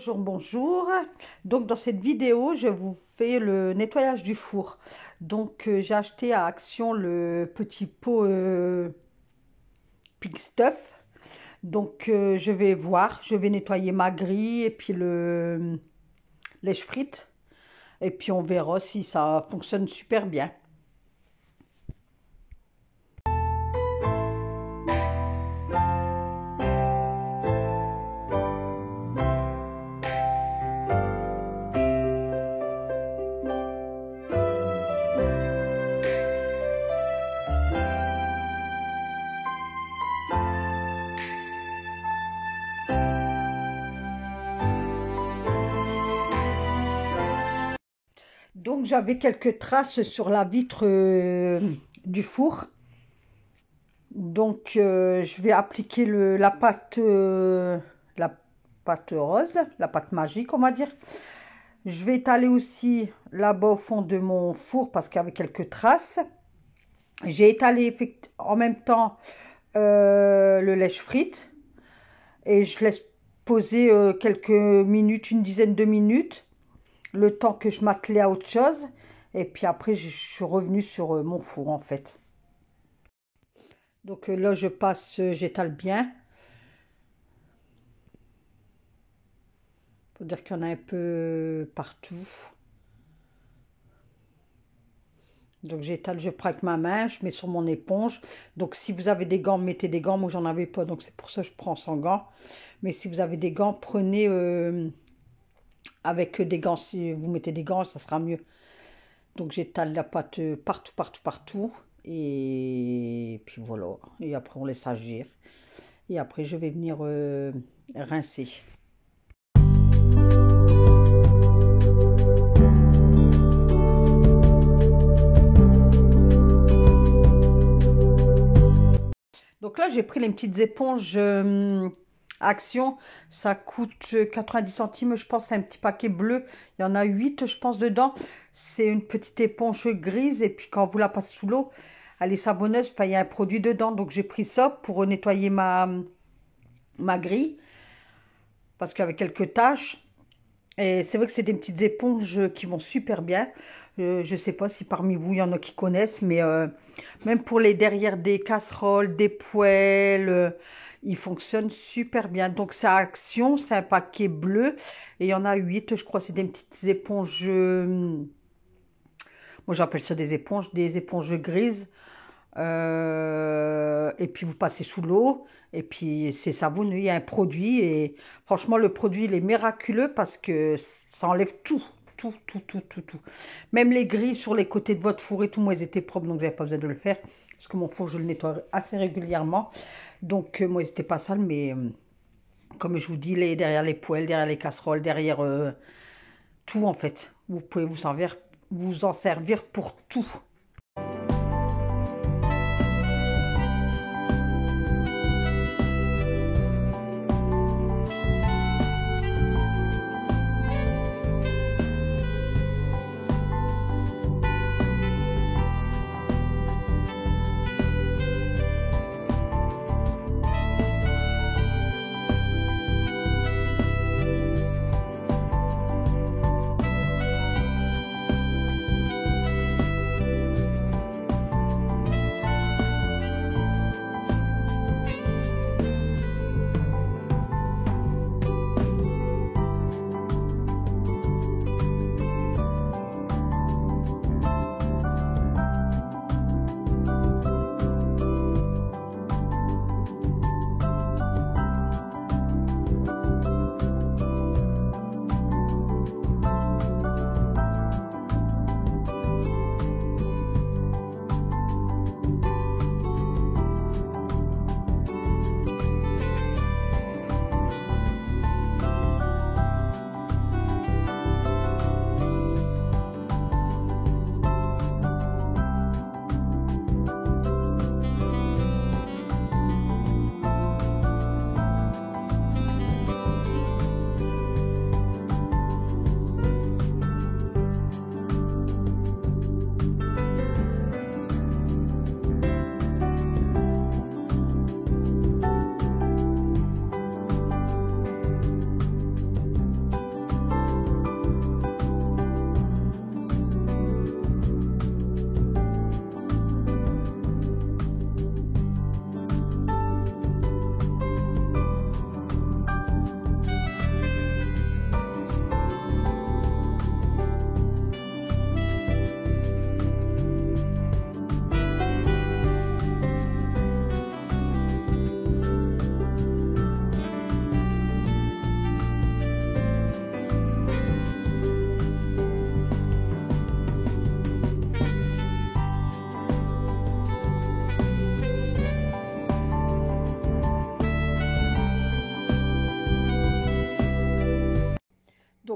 Bonjour, bonjour. Donc dans cette vidéo, je vous fais le nettoyage du four. Donc j'ai acheté à Action le petit pot Pink Stuff. Donc je vais voir, je vais nettoyer ma grille et puis le lèche-frites. Et puis on verra si ça fonctionne super bien. Donc j'avais quelques traces sur la vitre du four. Donc je vais appliquer la pâte rose, la pâte magique on va dire. Je vais étaler aussi là-bas au fond de mon four parce qu'il y avait quelques traces. J'ai étalé en même temps le lèche-frites et je laisse poser quelques minutes, une dizaine de minutes, le temps que je m'attelais à autre chose. Et puis après, je suis revenue sur mon four en fait. Donc là, je passe, j'étale bien. Faut dire qu'il y en a un peu partout. Donc j'étale, je prends avec ma main, je mets sur mon éponge. Donc si vous avez des gants, mettez des gants. Moi, j'en avais pas, donc c'est pour ça que je prends sans gants. Mais si vous avez des gants, prenez avec des gants. Si vous mettez des gants, ça sera mieux. Donc j'étale la pâte partout, partout, partout. Et puis voilà. Et après, on laisse agir. Et après, je vais venir rincer. Donc là, j'ai pris les petites éponges Action. Ça coûte 90 centimes, je pense. C'est un petit paquet bleu. Il y en a 8, je pense, dedans. C'est une petite éponge grise. Et puis, quand vous la passez sous l'eau, elle est savonneuse. Enfin, il y a un produit dedans. Donc, j'ai pris ça pour nettoyer ma grille. Parce qu'il y avait quelques taches. Et c'est vrai que c'est des petites éponges qui vont super bien. Je ne sais pas si parmi vous, il y en a qui connaissent, mais même pour les derrière des casseroles, des poêles, ils fonctionnent super bien. Donc, c'est à Action, c'est un paquet bleu. Et il y en a 8, je crois, c'est des petites éponges. Moi, j'appelle ça des éponges grises. Et puis, vous passez sous l'eau. Et puis, c'est savonneux, il y a un produit. Et franchement, le produit, il est miraculeux parce que ça enlève tout. Tout. Même les grilles sur les côtés de votre four et tout, moi, ils étaient propres, donc j'avais pas besoin de le faire. Parce que mon four, je le nettoie assez régulièrement. Donc, moi, ils n'étaient pas sales, mais comme je vous dis, derrière les poêles, derrière les casseroles, derrière tout, en fait. Vous pouvez vous en servir pour tout.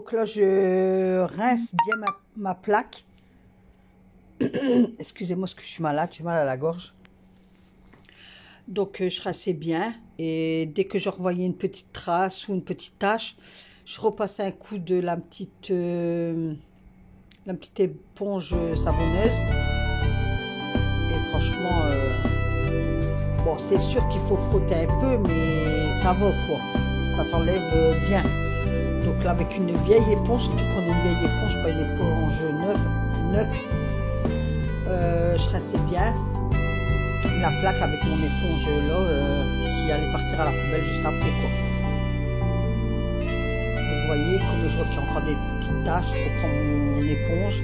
Donc là, je rince bien ma plaque. Excusez-moi parce que je suis malade, j'ai mal à la gorge. Donc je rinçais bien et dès que je revoyais une petite trace ou une petite tache, je repassais un coup de la petite éponge savonneuse. Et franchement, bon, c'est sûr qu'il faut frotter un peu, mais ça va quoi. Ça s'enlève bien. Donc là, avec une vieille éponge, si tu prends une vieille éponge, pas une éponge neuve, je rinçais bien la plaque avec mon éponge là, qui allait partir à la poubelle juste après quoi. Vous voyez, comme je vois qu'il y a encore des petites taches, je reprends mon éponge,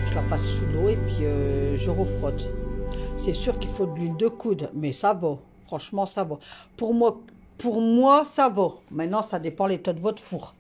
je la passe sous l'eau et puis je refrotte. C'est sûr qu'il faut de l'huile de coude, mais ça va, franchement ça va. Pour moi ça va. Maintenant ça dépend l'état de votre four.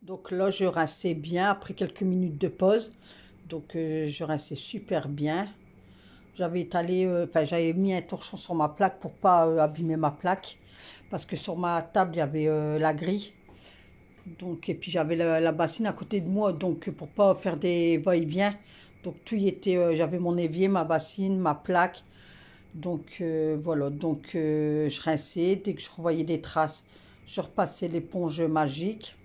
Donc là, je rinçais bien après quelques minutes de pause. Donc je rinçais super bien. J'avais étalé, j'avais mis un torchon sur ma plaque pour pas abîmer ma plaque. Parce que sur ma table, il y avait la grille. Donc, et puis j'avais la bassine à côté de moi. Donc pour pas faire des va-et-vient. Donc tout y était, j'avais mon évier, ma bassine, ma plaque. Donc voilà, donc je rinçais. Dès que je revoyais des traces, je repassais l'éponge magique.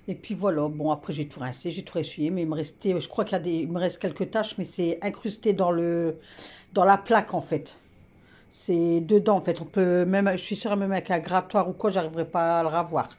Et puis voilà, bon après j'ai tout rincé, j'ai tout essuyé, mais il me restait, je crois il me reste quelques taches, mais c'est incrusté dans la plaque en fait. C'est dedans en fait, on peut même, je suis sûre même avec un grattoir ou quoi, j'arriverai pas à le ravoir.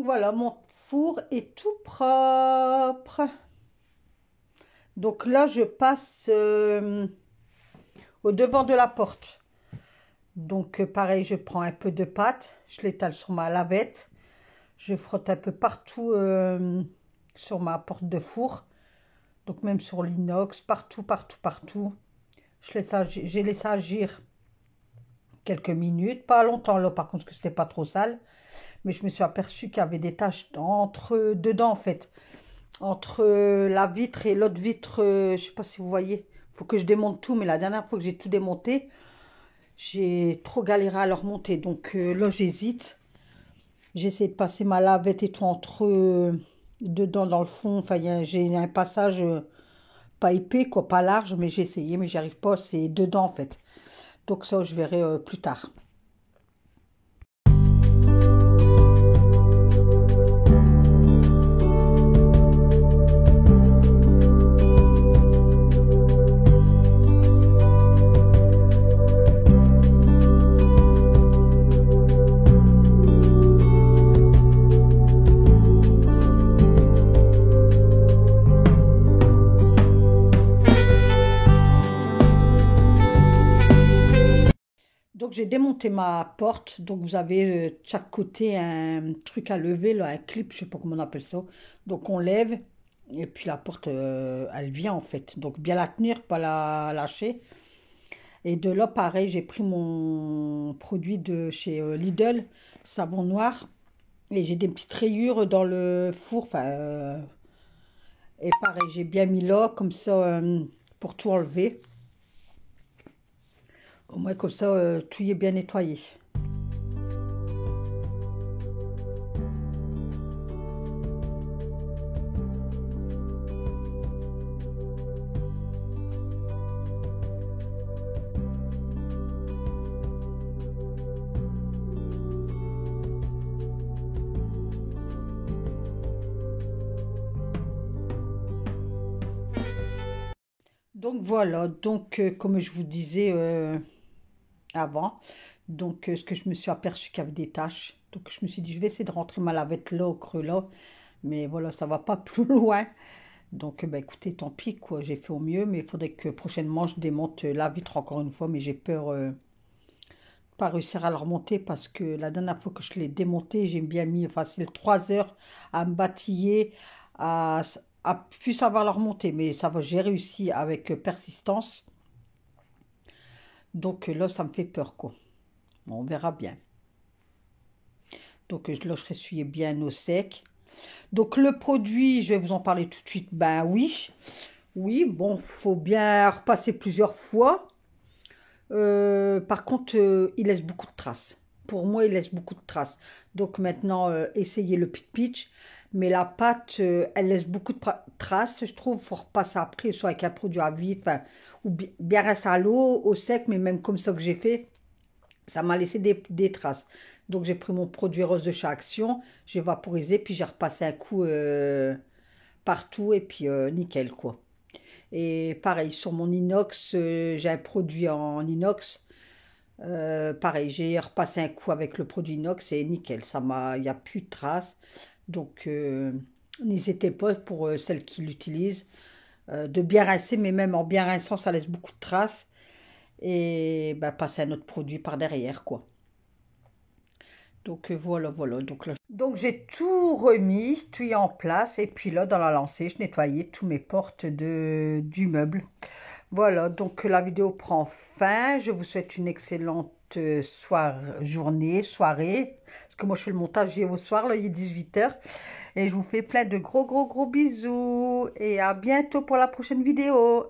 Donc voilà, mon four est tout propre. Donc là, je passe au devant de la porte. Donc pareil, je prends un peu de pâte, je l'étale sur ma lavette. Je frotte un peu partout sur ma porte de four. Donc même sur l'inox, partout, partout, partout. J'ai laissé agir quelques minutes. Pas longtemps là, par contre, parce que c'était pas trop sale. Mais je me suis aperçue qu'il y avait des taches dedans, en fait. Entre la vitre et l'autre vitre, je sais pas si vous voyez. Il faut que je démonte tout, mais la dernière fois que j'ai tout démonté, j'ai trop galéré à le remonter. Donc là, j'hésite. J'essaie de passer ma lavette et tout entre dedans dans le fond. Enfin, j'ai un passage pas épais, quoi, pas large, mais j'ai essayé, mais j'y arrive pas. C'est dedans, en fait. Donc ça, je verrai plus tard. Donc j'ai démonté ma porte, donc vous avez de chaque côté un truc à lever, là, un clip, je sais pas comment on appelle ça. Donc on lève et puis la porte, elle vient en fait. Donc bien la tenir, pas la lâcher. Et de là, pareil, j'ai pris mon produit de chez Lidl, savon noir. Et j'ai des petites rayures dans le four. Enfin, et pareil, j'ai bien mis là, comme ça, pour tout enlever. Au moins, comme ça, tout y est bien nettoyé. Donc voilà, donc comme je vous disais avant, donc ce que je me suis aperçu qu'il y avait des taches. Donc je me suis dit, je vais essayer de rentrer ma lavette là, au creux là. Mais voilà, ça va pas plus loin. Donc bah, écoutez, tant pis quoi, j'ai fait au mieux. Mais il faudrait que prochainement je démonte la vitre encore une fois. Mais j'ai peur de pas réussir à la remonter parce que la dernière fois que je l'ai démontée, j'ai bien mis facile 3 heures à me bâtiller, à, à plus savoir la remonter. Mais ça va, j'ai réussi avec persistance. Donc là, ça me fait peur quoi. Bon, on verra bien. Donc là, je ressuyais bien au sec. Donc le produit, je vais vous en parler tout de suite. Ben oui, oui, bon, faut bien repasser plusieurs fois. Par contre, il laisse beaucoup de traces. Pour moi, il laisse beaucoup de traces. Donc maintenant, essayez le Pit Pitch. Mais la pâte, elle laisse beaucoup de traces. Je trouve qu'il faut repasser après, soit avec un produit à vide, enfin, ou bien rester à l'eau, au sec, mais même comme ça que j'ai fait, ça m'a laissé des traces. Donc j'ai pris mon produit rose de chez Action, j'ai vaporisé, puis j'ai repassé un coup partout, et puis nickel quoi. Et pareil, sur mon inox, j'ai un produit en inox. Pareil, j'ai repassé un coup avec le produit inox et nickel, il n'y a plus de traces. Donc, n'hésitez pas pour celles qui l'utilisent de bien rincer, mais même en bien rinçant, ça laisse beaucoup de traces. Et bah, passer un autre produit par derrière, quoi. Donc voilà, voilà. Donc j'ai tout remis, tout est en place. Et puis là, dans la lancée, je nettoyais tous mes portes du meuble. Voilà, donc la vidéo prend fin. Je vous souhaite une excellente journée, soirée. Parce que moi, je fais le montage au soir, là, il est 18 h. Et je vous fais plein de gros, gros, gros bisous. Et à bientôt pour la prochaine vidéo.